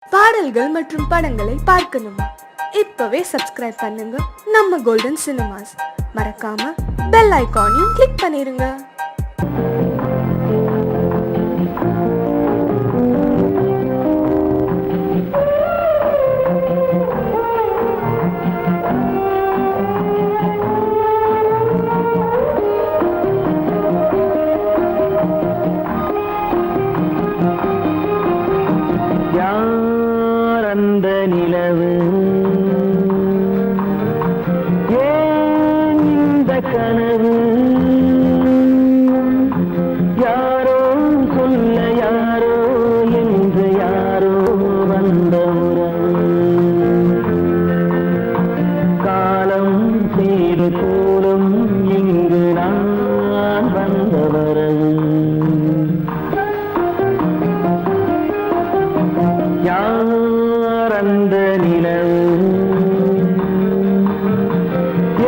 பாடல்கள் மற்றும் படங்களை பார்க்கணுமா? இப்பவே சப்ஸ்கிரைப் பண்ணுங்க நம்ம கோல்டன் சினிமாஸ். மறக்காம பெல் ஐகானையும் கிளிக் பண்ணிருங்க. அந்த நிலவு ஏன் இந்த கனவு யாரோ சொல்ல யாரோ என்று யாரோ வந்த உறவு காலம் செய்து போலும் இங்கு நான் வந்த வரவு அந்த நிலவு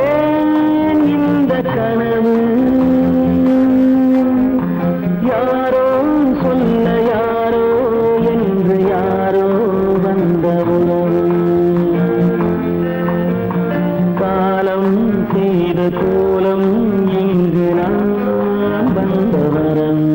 ஏன் இந்த கனவு யாரோ சொல்ல யாரோ என்று யாரோ வந்த உறவு காலம் செய்த கோலம் இங்கு நான் வந்த வரம்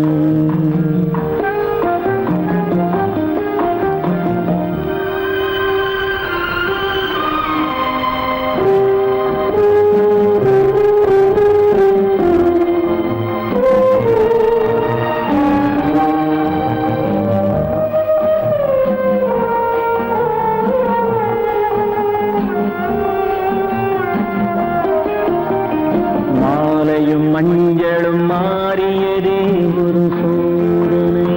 மஞ்சளும் மாறியதே ஒரு சோதனை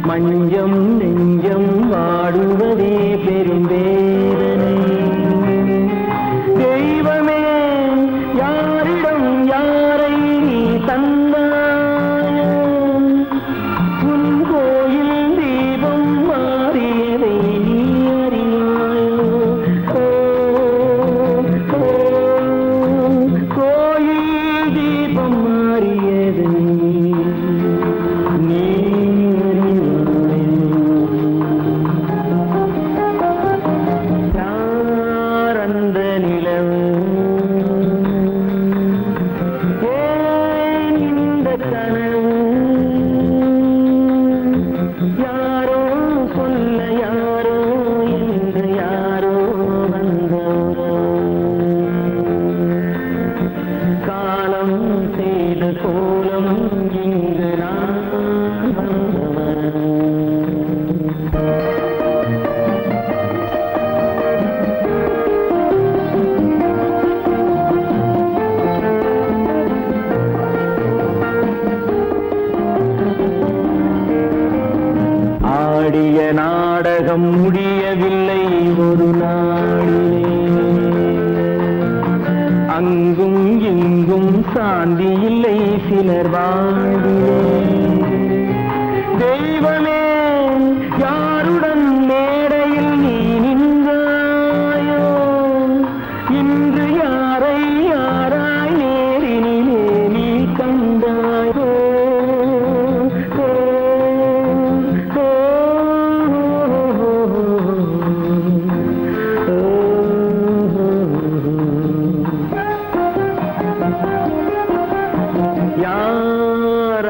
மஞ்சம் நெஞ்சம் வாடுவதே பெரும்பேதனை தெய்வமே யாரிடம் யாரை தந்தாயோ உன் கோயில் தீபம் மாறியதை நீ அறியாயோ கோலம் இங்கு நான் வந்தவன் ஆடிய நாடகம் முடியவில்லை ஒரு நாளிலே அங்கும் இங்கும் சாந்தி இல்லை சிலர் வாழ்விலே தெய்வமே யாருடன் மேடையில் நீ நின்றாயோ இன்று யாரை யாராய் நேரினிலே நீ கண்டாயோ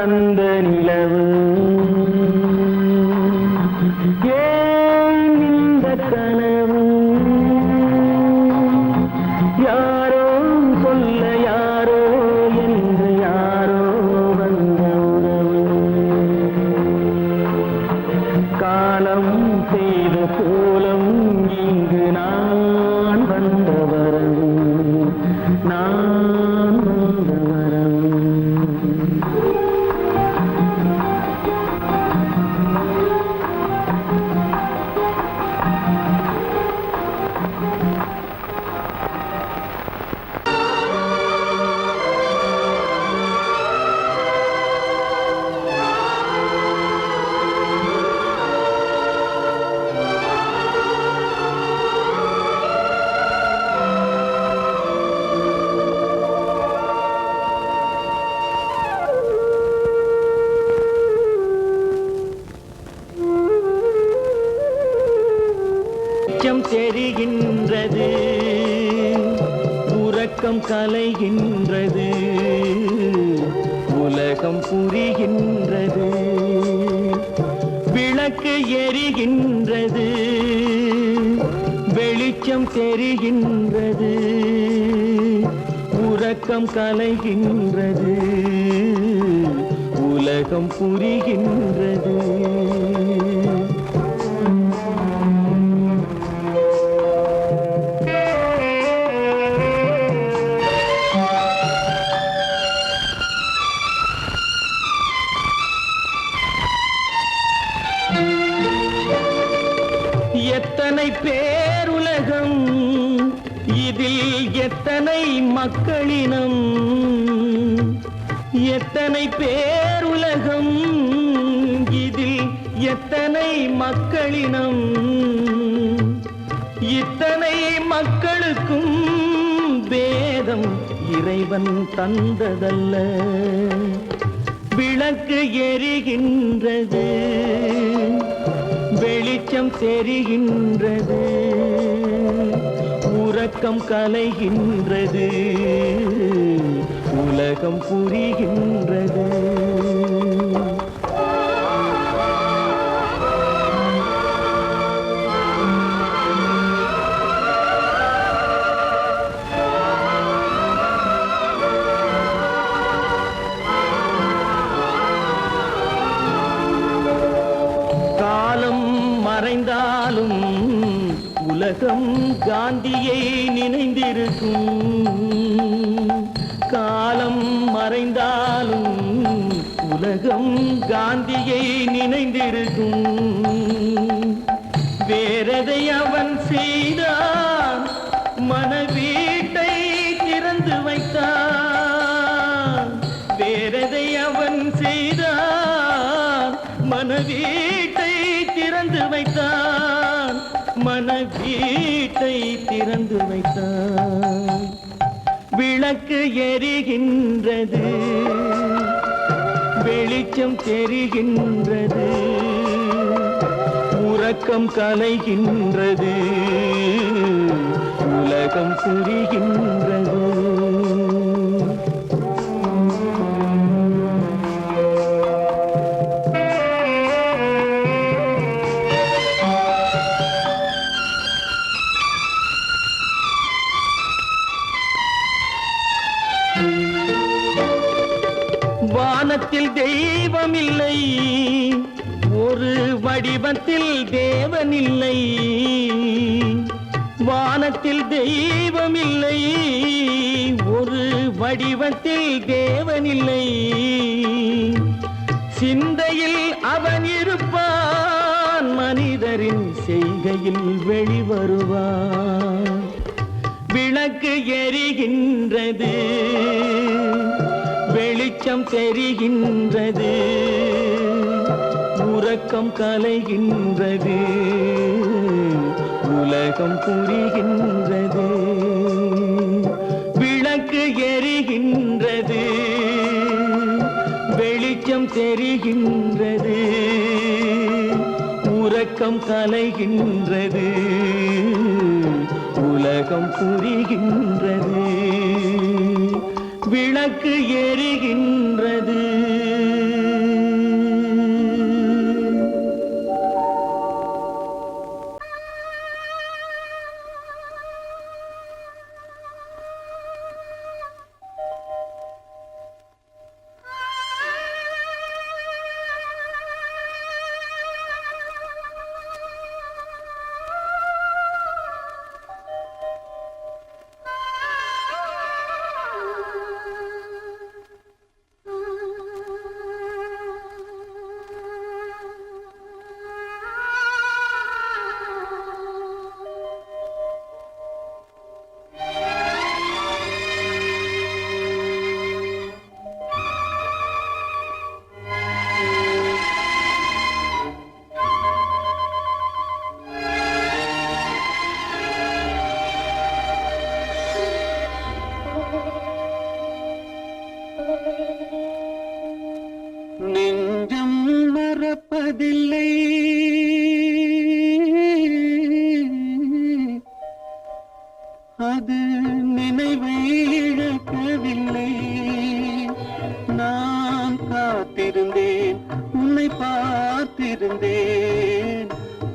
அந்த நிலவு ஏன் இந்த கனவு யாரோ சொல்ல யாரோ என்று யாரோ வந்த உறவு காலம் செய்த கோலம் இங்கு நான் வந்த வரவு நான் வந்த வரவு வெளிச்சம் தெரிகின்றது, உறக்கம் கலைகின்றது, உலகம் புரிகின்றது. விளக்கு எரிகின்றது, வெளிச்சம் தெரிகின்றது, உறக்கம் கலைகின்றது, உலகம் புரிகின்றது. எத்தனை பேருலகம், இதில் எத்தனை மக்களினம், எத்தனை பேருலகம், இதில் எத்தனை மக்களினம், இத்தனை மக்களுக்கும் வேதம் இறைவன் தந்ததல்ல. விளக்கு எரிகின்றது, வெளிச்சம் தெரிகின்றது, உறக்கம் கலைகின்றது, உலகம் புரிகின்றது. காலம் மறைந்தாலும் உலகம் காந்தியை நினைந்திருக்கும். காலம் மறைந்தாலும் உலகம் காந்தியை நினைந்திருக்கும். வேறதை அவன் செய்தான், மனவீட்டை திறந்து வைத்தான். வேறதை அவன் செய்தான், மனவீட்டை திறந்து வைத்தான், மனவீட்டை திறந்து வைத்தான். விளக்கு எரிகின்றது, வெளிச்சம் தெரிகின்றது, உறக்கம் கலைகின்றது, உலகம் புரிகின்றது. வானத்தில் தெய்வமில்லை, ஒரு வடிவத்தில் தேவனில்லை. வானத்தில் தெய்வமில்லை, ஒரு வடிவத்தில் தேவனில்லை. சிந்தையில் அவன் இருப்பான், மனிதரின் செய்கையில் வெளிவருவான். விளக்கு எரிகின்றது, வெளிச்சம் தெரிகின்றது, உறக்கம் கலைகின்றது, உலகம் புரிகின்றது. விளக்கு எரிகின்றது, வெளிச்சம் தெரிகின்றது, உறக்கம் கலைகின்றது, உலகம் புரிகின்றது. விளக்கு எரிகின்றது.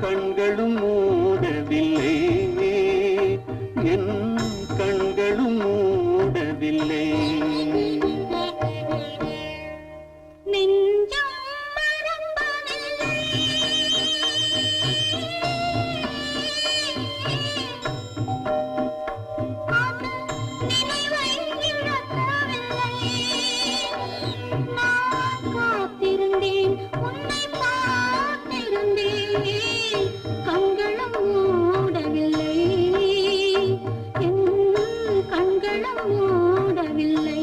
கண்களும் மூடவில்லை, என் கண்களும் மூடவில்லை. கண்களும் மூடவில்லை, என் கண்களும் மூடவில்லை.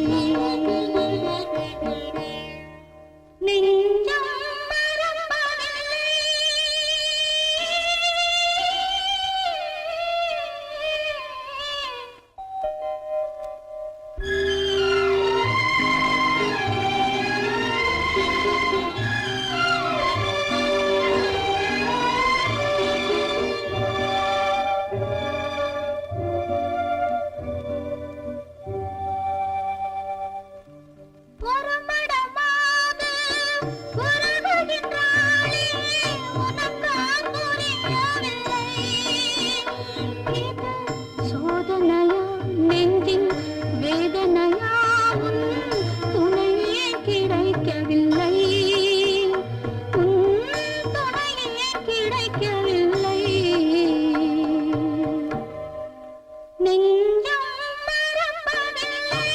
நெஞ்சம் மறப்பதில்லை. ஒரு மடமாக உருகுகின்றாளே, உனக்கால் புரியவில்லை. இது சோதனையா நெஞ்சின் வேதனையா, உன் துணையே கிடைக்கவில்லை, உன் துணையே கிடைக்கவில்லை. நெஞ்சம் மறப்பதில்லை.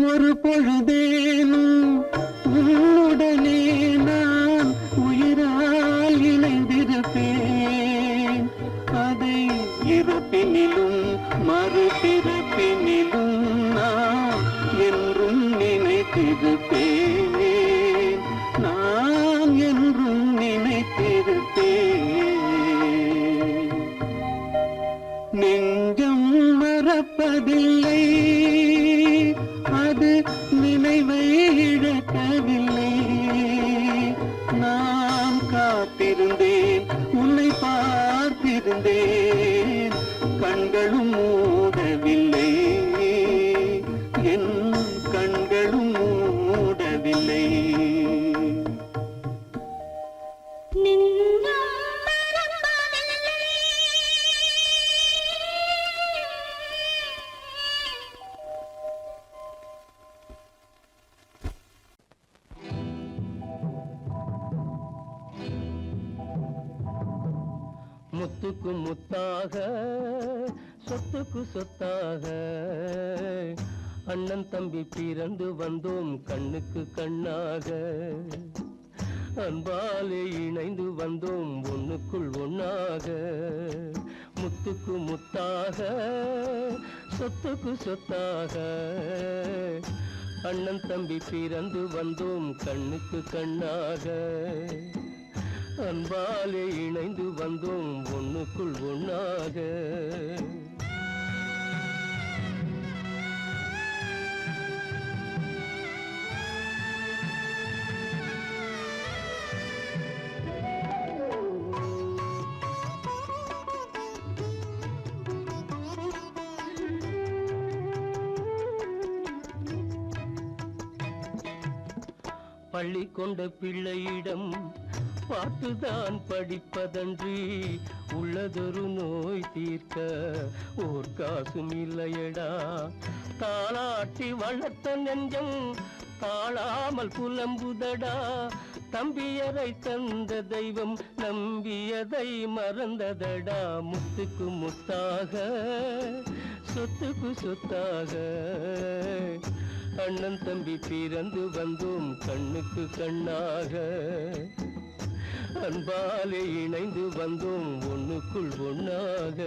ஒரு பொழுதேனும் உன்னுடனே நான் உயிரால் இணைந்திருப்பேன். அதை இறப்பினிலும் மறுபிறப்பினிலும் நான் என்றும் நினைத்திருப்பேன், நான் என்றும் நினைத்திருப்பேன். நெஞ்சம் மறப்பதில்லை, அது நினைவை இழக்கவில்லை. நான் காத்திருந்தேன், உன்னை பார்த்திருந்தேன், கண்களும் மூடவில்லை, என் கண்களும் மூடவில்லை. நெஞ்சம் மறப்பதில்லை. முத்துக்கு முத்தாக சொத்துக்கு சொத்தாக அண்ணன் தம்பி பிறந்து வந்தோம் கண்ணுக்கு கண்ணாக. அன்பாலே இணைந்து வந்தோம் ஒண்ணுக்குள் ஒண்ணாக. முத்துக்கு முத்தாக சொத்துக்கு சொத்தாக அண்ணன் தம்பி பிறந்து வந்தோம் கண்ணுக்கு கண்ணாக. அன்பாலே இணைந்து வந்தோம் ஒண்ணுக்குள் ஒண்ணாக. பள்ளி கொண்ட பிள்ளையிடம் பாட்டுதான் படிப்பதன்றி உள்ளதொரு நோய் தீர்க்க ஓர் காசும் இல்லையடா. தாளாட்டி வளர்த்த நெஞ்சம் தாழாமல் புலம்புதடா. தம்பியரை தந்த தெய்வம் நம்பியதை மறந்ததடா. முத்துக்கு முத்தாக சொத்துக்கு சொத்தாக அண்ணன் தம்பி பிறந்து வந்தோம் கண்ணுக்கு கண்ணாக. அன்பாலே இணைந்து வந்தோம் ஒண்ணுக்குள் ஒண்ணாக.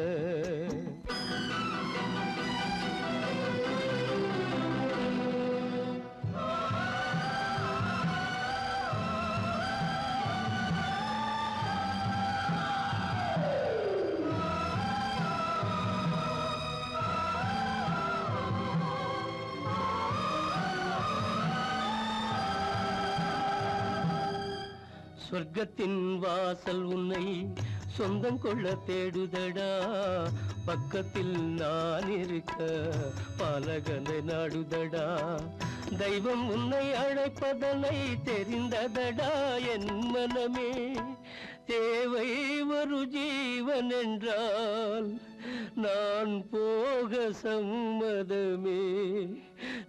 சொர்க்கத்தின் வாசல் உன்னை சொந்தம் கொள்ள தேடுதடா, பக்கத்தில் நான் இருக்க பாலகனை நாடுதடா. தெய்வம் உன்னை அழைப்பதனை தெரிந்ததடா என் மனமே. தேவை ஒரு ஜீவன் என்றால் நான் போக சம்மதமே,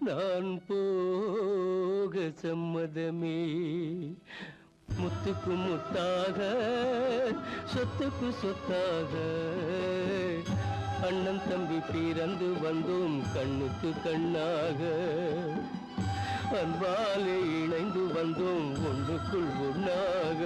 நான் போக சம்மதமே. முத்துக்கு முத்தாக சொத்துக்கு சொத்தாக அண்ணன் தம்பி பிறந்து வந்தோம் கண்ணுக்கு கண்ணாக. அன்பாலே இணைந்து வந்தோம் ஒன்றுக்குள் ஒன்றாக.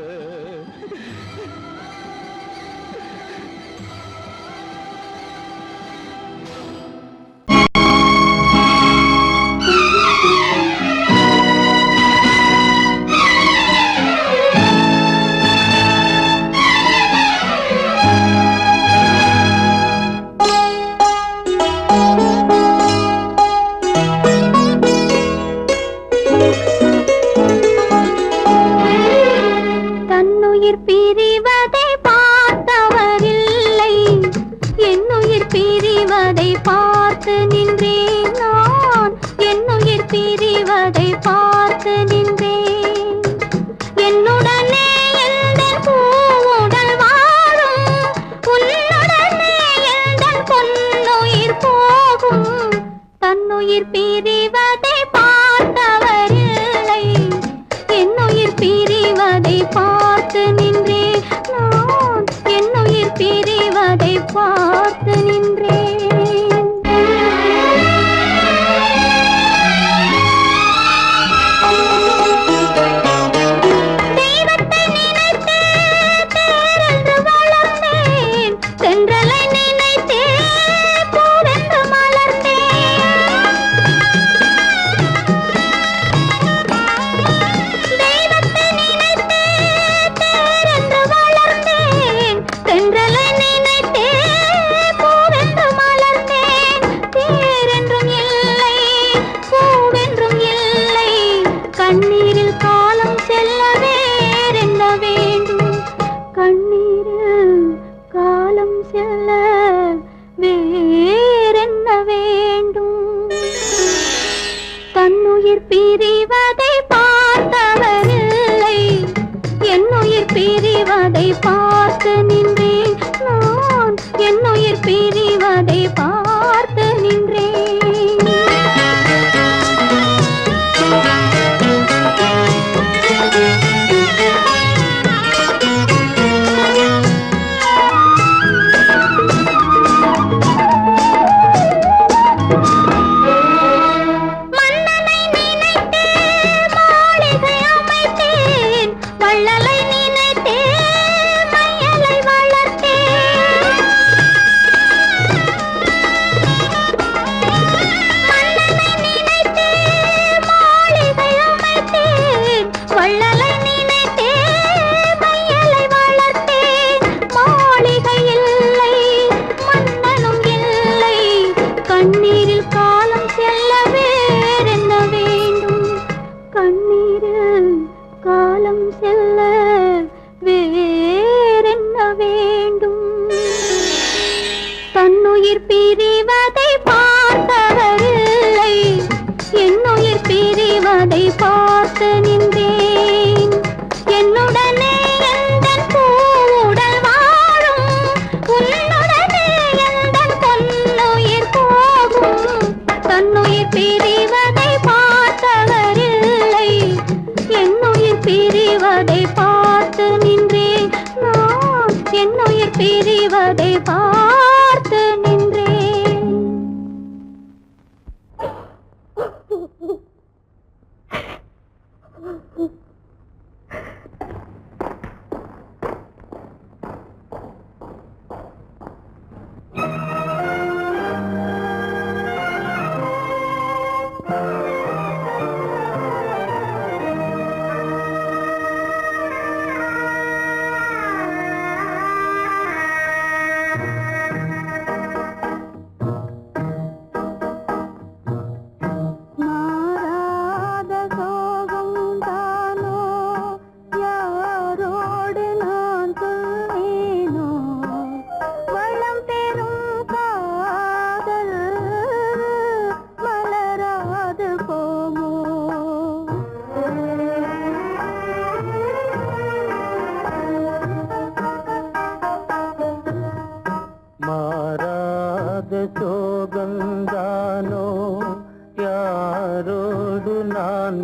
பிரிவதை பார்த்தவரில்லை, என்னுயிர் பிரிவதை பார்த்து நின்றேன் நான், என்னுயிர் பிரிவதை பார்த்து நின்றேன். என்னுடனே எந்தன் பூவுடல் வாழும், உன்னுடனே எந்தன் பொன்னுயிர் போகும். தன்னுயிர் பிரிவதை பார்த்தவரில்லை, என்னுயிர் பிரிவதை பார்த்து நின்றேன் நான், என்னுயிர் பிரிவதை பார்த்து நின்றேன். தெய்வத்தை நினைத்தே தேரென்று வளர்ந்தேன், தென்றலை நினைத்தே பூவென்று மலர்ந்தேன்.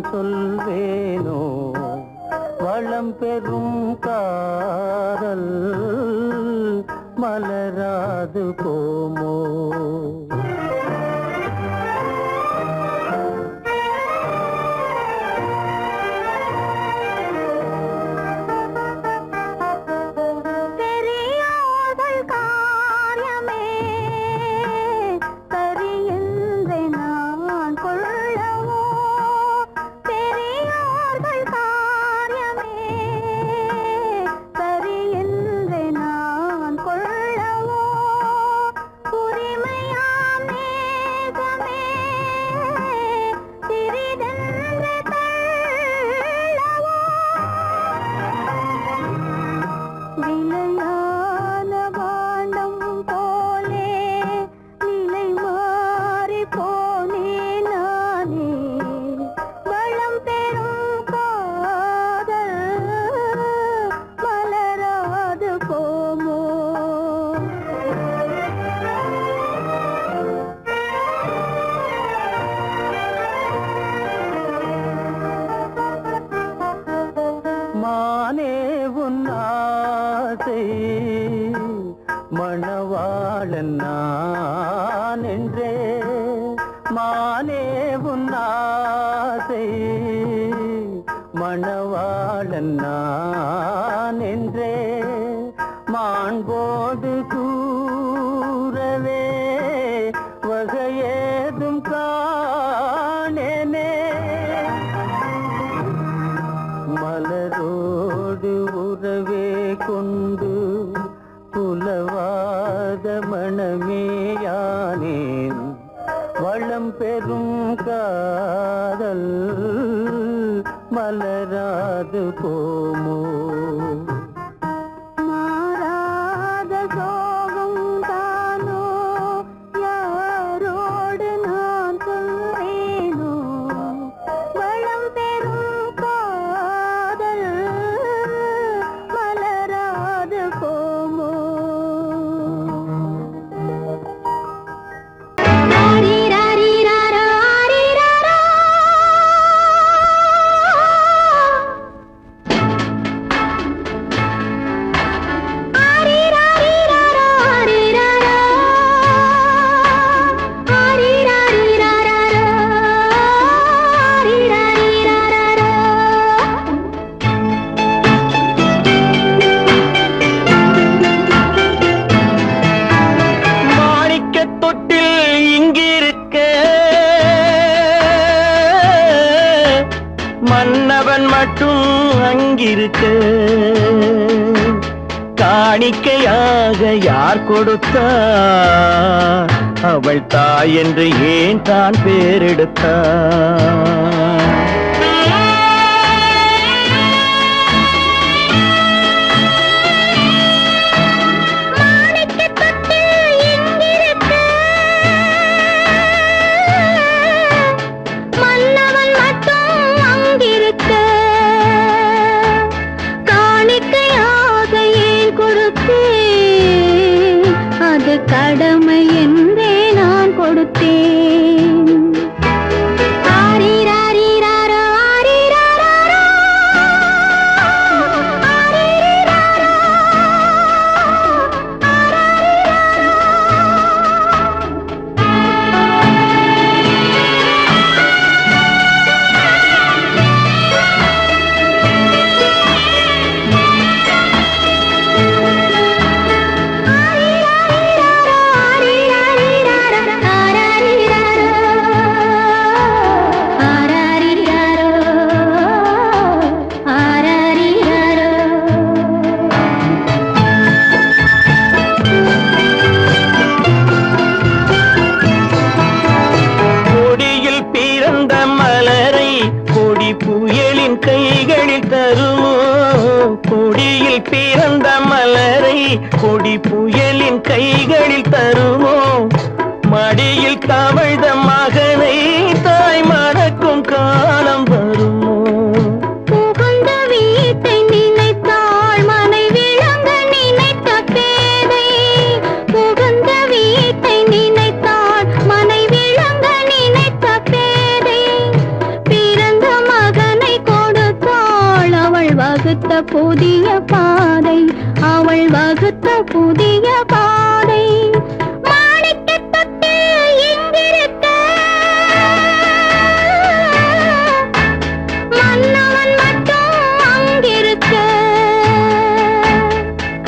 சொல்வேனோ வளம் பெறும் காதல் மலராது போமோ மானே உன் ஆசை மணவாளன் நான் என்றே மானே உன் ஆசை மணவாளன் நான் என்றே மாண்போடு கூறவே வகையேதும் காணேனே மலரோடு உறவே கொண்டு புலவாத மணமேயானேன் வளம் பெறும் காதல் மலராது போமோ மாறாத சோகம் தானோ யாரோடு நான் சொல்வேனோ வளம் பெறும் காதல் மலராது போமோ மன்னவன் மட்டும் அங்கிருக்க காணிக்கையாக யார் கொடுத்தார் அவள் தாய் என்று ஏன் தான் பேரெடுத்தார் கடமை என்றே நான் கொடுத்தேன் ஆரிராரிராரோ ஆரிராரோ ஆரிராரோ கைகளில் தருமோ கொடியில் பிறந்த மலரை கொடி புயலின் கைகளில் தருமோ மடியில் தவழ்ந்த மகனை தாய் மறக்கும் காலம் வருமோ புகுந்த வீட்டை நினைத்தாள் மனை விளங்க நினைத்த பேதை புகுந்த வீட்டை நினைத்தாள் மனை விளங்க நினைத்த பேதை பிறந்த புதிய பாதை, அவள் வகுத்த புதிய பாதை. மாணிக்கத் தொட்டில் இங்கிருக்க, மன்னவன் மட்டும் அங்கிருக்க.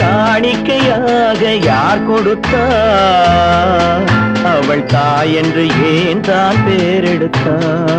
காணிக்கையாக யார் கொடுத்தார்? அவள் தாய் என்று ஏன் தான் பேரெடுத்தார்?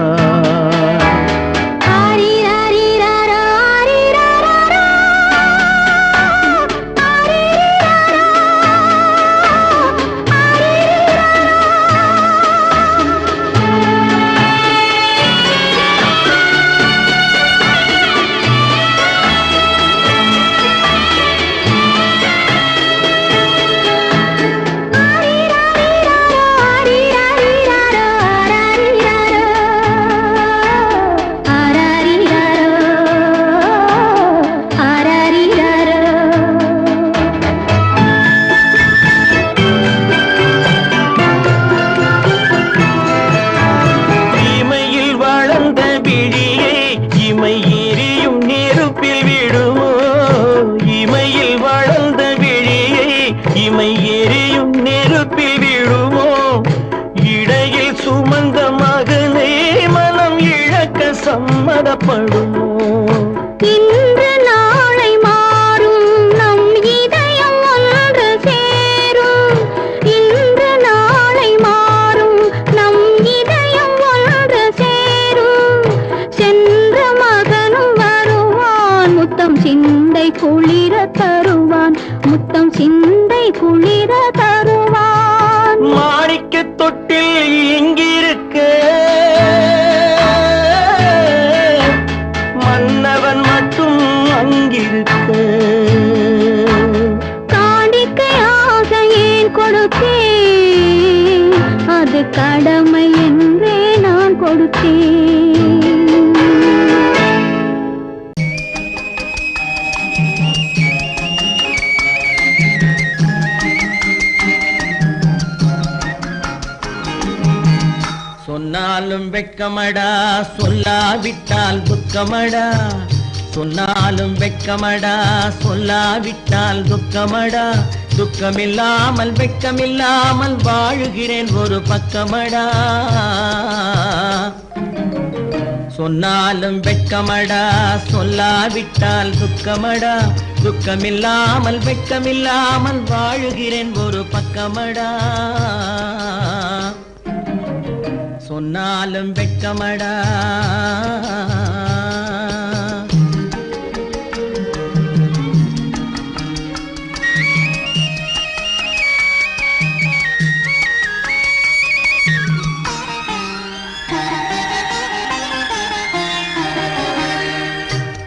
சம்மதப்படுமோ? இன்று நாளை மாறும் நம் இதயம் ஒன்று சேரும். இன்று நாளை மாறும் நம் இதயம் ஒன்று சேரும். சென்ற மகனும் வருவான், முத்தம் சிந்தை குளிர தருவான், முத்தம் சிந்தை குளிர தருவான். மாணிக்கத் தொட்டில் எங்கிருக்க, மன்னவன் மட்டும் அங்கிருக்க. காணிக்கையாக ஏன் கொடுத்தேன்? அது கடமை என்றே நான் கொடுத்தேன். சொன்னாலும் வெட்கமடா, சொல்லாவிட்டால் துக்கமடா. சொன்னாலும் வெட்கமடா, சொல்லாவிட்டால் துக்கமடா. துக்கமில்லாமல் வெட்கமில்லாமல் வாழுகிறேன் ஒரு பக்கமடா. சொன்னாலும் வெட்கமடா, சொல்லாவிட்டால் துக்கமடா. துக்கமில்லாமல் வெட்கமில்லாமல் வாழுகிறேன் ஒரு பக்கமடா. சொன்னாலும் வெட்கமடா.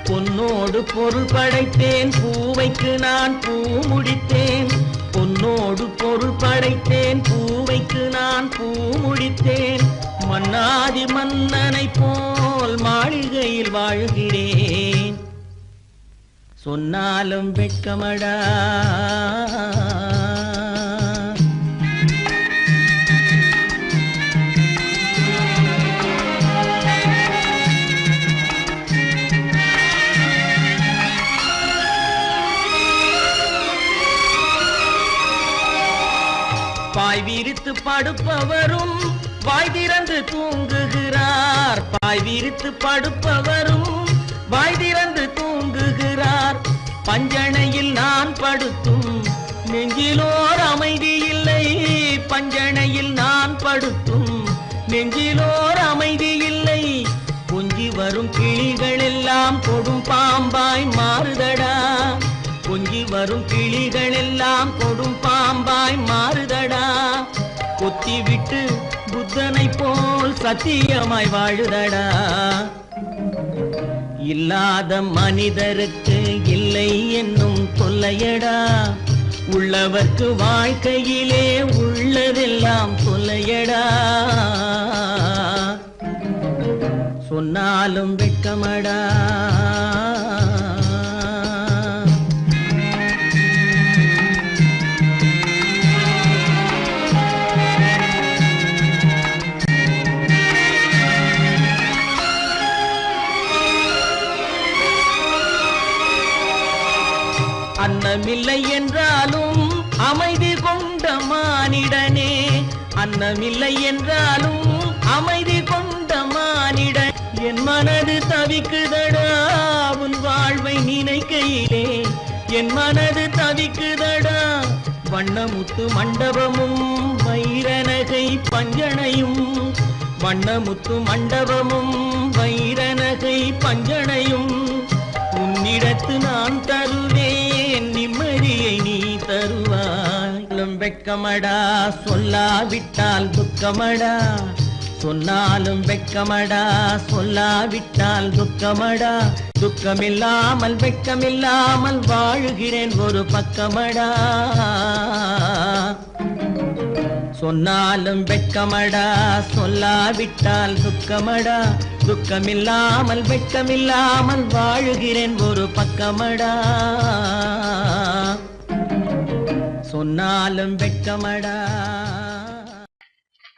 பொன்னோடு பொருள் படைத்தேன், பூவைக்கு நான் பூ முடித்தேன். பொன்னோடு பொருள் படைத்தேன், பூவைக்கு நான் பூ முடித்தேன். மன்னாதி மன்னனை போல் மாளிகையில் வாழ்கிறேன். சொன்னாலும் வெட்கமடா. பாய் விரித்து படுப்பவரும் வாய் திறந்து தூங்குகிறார். பாய் விரித்து படுப்பவரும் வாய் திறந்து தூங்குகிறார். பஞ்சணையில் நான் படுத்தும் நெஞ்சிலோர் அமைதி இல்லை. பஞ்சணையில் நான் படுத்தும் நெஞ்சிலோர் அமைதி இல்லை. கொஞ்சி வரும் கிளிகள் எல்லாம் கொடும் பாம்பாய் மாறுதடா. கொஞ்சி வரும் கிளிகள் எல்லாம் கொடும் பாம்பாய் மாறுதடா. கொத்தி விட்டு புத்தனை போல் சத்தியமாய் வாழுதடா. இல்லாத மனிதருக்கு இல்லை என்னும் தொல்லையடா. உள்ளவர்க்கு வாழ்க்கையிலே உள்ளதெல்லாம் தொல்லையடா. சொன்னாலும் வெட்கமடா. அன்னமில்லை என்றாலும் அமைதி கொண்ட மானிடனே, அன்னமில்லை என்றாலும் அமைதி கொண்ட மானிடன். என் மனது தவிக்குதடா உன் வாழ்வை நினைக்கையிலே, என் மனது தவிக்குதடா. வண்ணமுத்து மண்டபமும் வைரநகை பஞ்சனையும், வண்ணமுத்து மண்டபமும் வைரநகை பஞ்சனையும் உன்னிடத்து நான் தருவேன், நிம்மதியை நீ தருவாய். வெட்கமடா சொல்லாவிட்டால் துக்கமடா, சொன்னாலும் வெட்கமடா சொல்லாவிட்டால் துக்கமடா. துக்கமில்லாமல் வெட்கமில்லாமல் வாழுகிறேன் ஒரு பக்கமடா. சொன்னாலும் வெட்கமடா சொல்லாவிட்டால் துக்கமடா. துக்கமில்லாமல் வெட்கமில்லாமல் வாழுகிறேன் ஒரு பக்கமடா. சொன்னாலும் வெட்கமடா.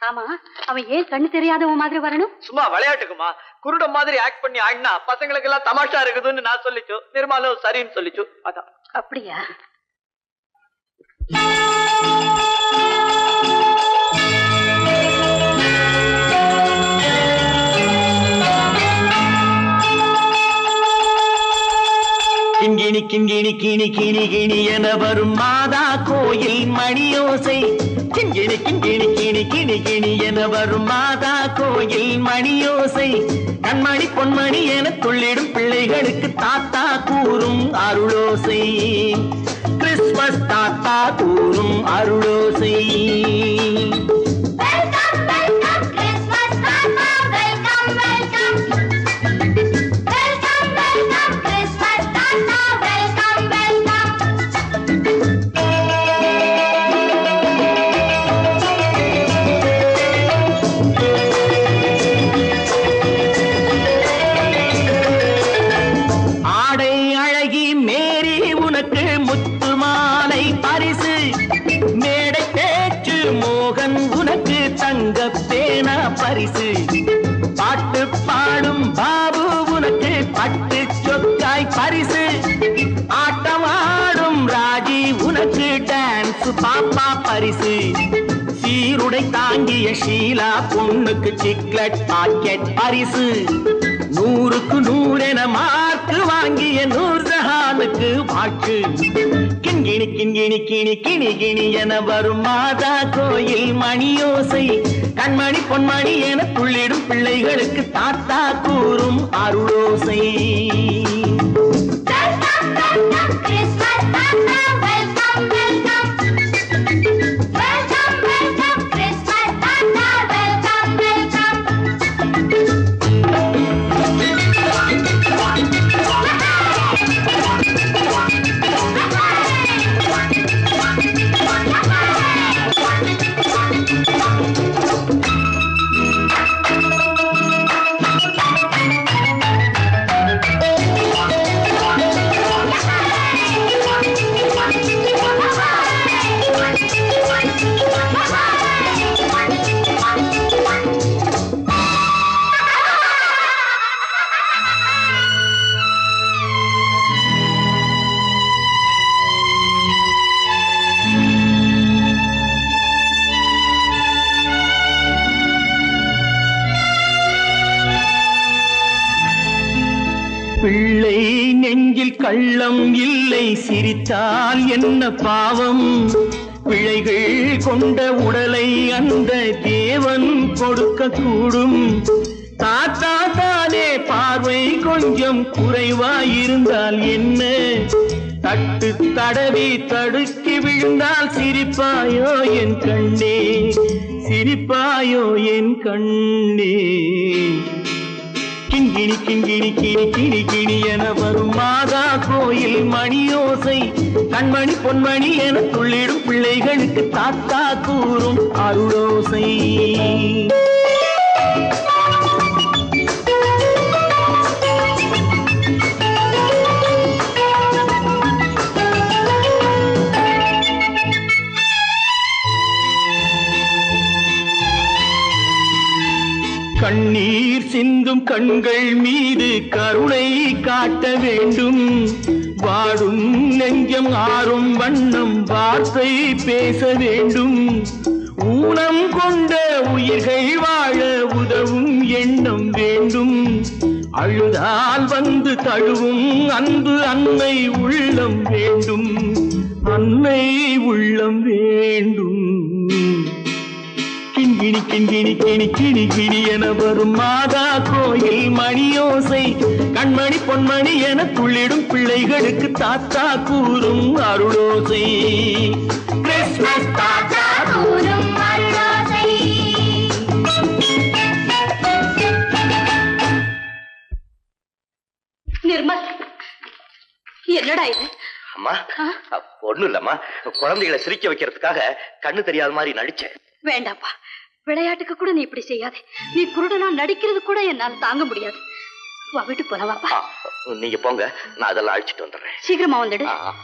ஆமா, அவன் ஏன் கண்ணு தெரியாதவன் மாதிரி வரணும்? சும்மா விளையாட்டுக்குமா, குருட மாதிரி ஆக்ட் பண்ணி ஆடினா பசங்களுக்கு எல்லாம் தமாஷா இருக்குதுன்னு நான் சொல்லிச்சு, நிர்மலும் சரின்னு சொல்லிச்சு, அதான். அப்படியா? கிண்கிணி கிண்கிணி கிணி கிணி கிணி என வரும் மாதா கோயில் மணியோசை. கிண்கிணி கிண்கிணி கிணி கிணி கிணி என வரும் மாதா கோயில் மணியோசை. கண்மணி பொன்மணி என துள்ளிடும் பிள்ளைகளுக்கு தாத்தா கூறும் அருளோசை. கிறிஸ்துமஸ் தாத்தா கூறும் அருளோசை. பாட்டு பாடும் பாபு உனக்கு பட்டு சொக்காய் பரிசு. ஆட்டமாடும் ராஜி உனக்கு டான்ஸ் பாப்பா பரிசு. சீருடை தாங்கிய ஷீலா பொண்ணுக்கு சிக்லெட் பாக்கெட் பரிசு. 100க்கு 100 என மார்க்கு வாங்கிய நூர்ஜஹானுக்கு வாழ்க்கு. கிண்கிணி கிண்கிணி கிணி கிணி கிணி என வரும் மாதா கோயில் மணியோசை. கண்மணி பொன்மணி என துள்ளிடும் பிள்ளைகளுக்கு தாத்தா கூறும் அருளோசை. பிள்ளை நெஞ்சில் கள்ளம் இல்லை, சிரித்தால் என்ன பாவம். பிழைகள் கொண்ட உடலை அந்த தேவன் கொடுக்க கூடும். தாத்தா தானே பார்வை கொஞ்சம் குறைவாயிருந்தால் என்ன? தட்டு தடவி தடுக்கி விழுந்தால் சிரிப்பாயோ என் கண்ணே, சிரிப்பாயோ என் கண்ணே. கிண்கிணி கிண்கிணி கிணி கிணி கிணி என வரும் மாதா கோயில் மணியோசை. கண்மணி பொன்மணி என துள்ளிடும் பிள்ளைகளுக்கு தாத்தா கூறும் அருளோசை. கண்ணீர் சிந்தும் கண்கள் மீது கருணை காட்ட வேண்டும். வாடும் நெஞ்சம் ஆறும் வண்ணம் வார்த்தை பேச வேண்டும். ஊனம் கொண்ட உயிர்கள் வாழ உதவும் எண்ணம் வேண்டும். அழுதால் வந்து தழுவும் அன்பு அன்னை உள்ளம் வேண்டும். அன்னை உள்ளம் வேண்டும். கிண்கிணி கிண்கிணி கிணி கிணி கிணி என வரும் மாதா கோயில் மணியோசை. கண்மணி பொன்மணி என துள்ளிடும் பிள்ளைகளுக்கு தாத்தா கூறும் அருளோசை. கிறிஸ்துமஸ் தாத்தா கூறும் அருளோசை. நிர்மல், என்னடா இது? அம்மா ஒண்ணும் இல்லம்மா, குழந்தைகளை சிரிக்க வைக்கிறதுக்காக கண்ணு தெரியாத மாதிரி நடிச்சேன். வேண்டாப்பா, விளையாட்டுக்கு கூட நீ இப்படி செய்யாதே. நீ குருடனா நடிக்கிறது கூட என்னால தாங்க முடியாது. வா, வீட்டுக்கு போலாம் வாப்பா. நீங்க போங்க, நான் அதெல்லாம் அழிச்சிட்டு வந்துடுறேன். சீக்கிரமா வந்துடு. ஆ.